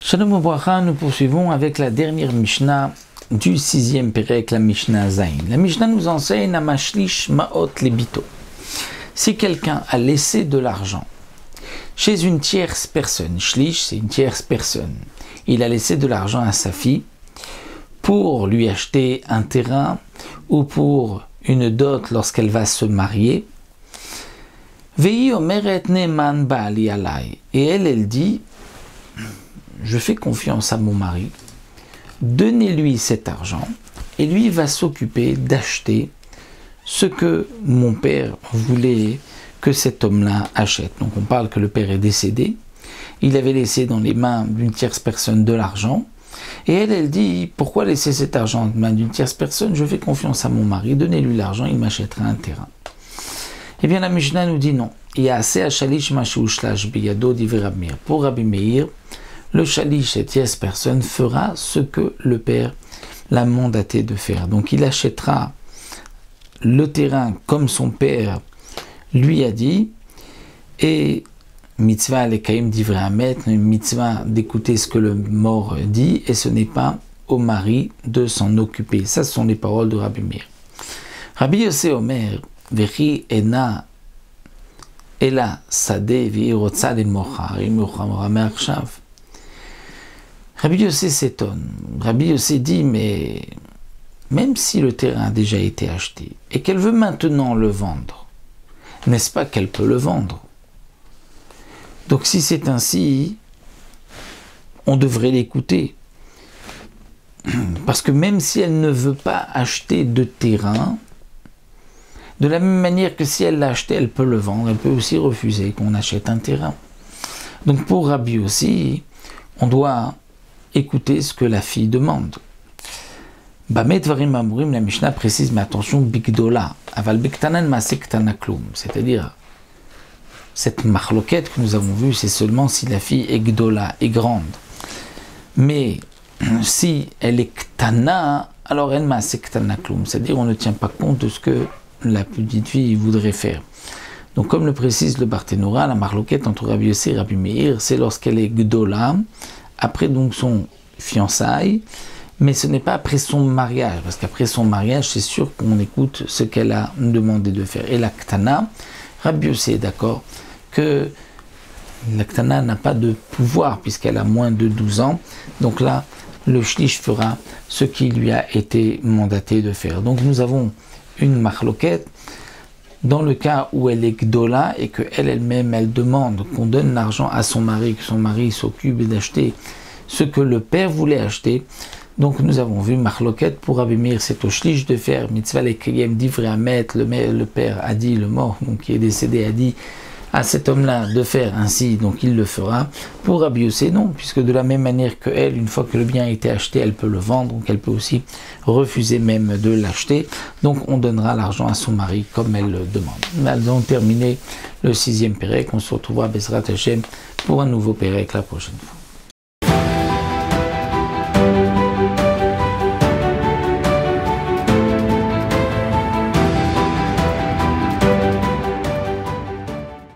Shalom Obracha, nous poursuivons avec la dernière Mishnah du 6e Pérec, la Mishnah Zayin. La Mishnah nous enseigne à Mashlish Ma'ot Lebito. Si quelqu'un a laissé de l'argent chez une tierce personne, Shlish c'est une tierce personne, il a laissé de l'argent à sa fille pour lui acheter un terrain ou pour une dot lorsqu'elle va se marier, Vei omeret ne'eman ba'ali alai, et elle dit: je fais confiance à mon mari, donnez-lui cet argent et lui va s'occuper d'acheter ce que mon père voulait que cet homme-là achète. Donc on parle que le père est décédé, il avait laissé dans les mains d'une tierce personne de l'argent, et elle dit: pourquoi laisser cet argent dans les mains d'une tierce personne? Je fais confiance à mon mari, donnez-lui l'argent, il m'achètera un terrain. Eh bien la Mishnah nous dit non. Il y a assez à Shalish Mashuushlash Biyado d'Iver Rabbi Meir. Pour Rabbi Meir, le Shalish, cette tierce personne, fera ce que le père l'a mandaté de faire. Donc il achètera le terrain comme son père lui a dit, et mitzvah lekaim divrei hamet, une mitzvah d'écouter ce que le mort dit, et ce n'est pas au mari de s'en occuper. Ça, ce sont les paroles de Rabbi Meir. Rabbi Yossé Omer, vechi ena ela sadeh vehi rotza lemochar, imochamramer chav. Rabbi Yossé s'étonne. Rabbi Yossé dit: mais même si le terrain a déjà été acheté et qu'elle veut maintenant le vendre, n'est-ce pas qu'elle peut le vendre? Donc si c'est ainsi, on devrait l'écouter. Parce que même si elle ne veut pas acheter de terrain, de la même manière que si elle l'a acheté, elle peut le vendre, elle peut aussi refuser qu'on achète un terrain. Donc pour Rabbi aussi, on doit écouter ce que la fille demande. Bamet Varim Amurim, la Mishnah précise, mais attention, Bigdola, Aval Biktanan Masektana Klum, c'est-à-dire cette marloquette que nous avons vue, c'est seulement si la fille est Gdola, est grande. Mais si elle est Ktana, alors elle Masektana Klum, c'est-à-dire on ne tient pas compte de ce que la petite fille voudrait faire. Donc comme le précise le Barthénora, la marloquette entre Rabbi Yossé et Rabbi Meir, c'est lorsqu'elle est Gdola, après donc son fiançailles, mais ce n'est pas après son mariage, parce qu'après son mariage, c'est sûr qu'on écoute ce qu'elle a demandé de faire. Et la Ktana, Rabbi Yossé est d'accord que la Ktana n'a pas de pouvoir, puisqu'elle a moins de 12 ans, donc là, le Shlish fera ce qui lui a été mandaté de faire. Donc nous avons une marloquette, dans le cas où elle est Gdola et qu'elle elle-même, elle demande qu'on donne l'argent à son mari, que son mari s'occupe d'acheter ce que le père voulait acheter. Donc nous avons vu marloquette pour Rabbi Meir, c'est au Shlish de faire mitzvah lekayem divrei hamet, le père a dit, le mort, donc qui est décédé, a dit à cet homme-là de faire ainsi, donc il le fera. Pour Rabbi Yossé, non, puisque de la même manière que elle, une fois que le bien a été acheté, elle peut le vendre, donc elle peut aussi refuser même de l'acheter. Donc on donnera l'argent à son mari comme elle le demande. Nous allons terminer le 6e Pérec, on se retrouvera Bezrat Hashem pour un nouveau Pérec la prochaine fois.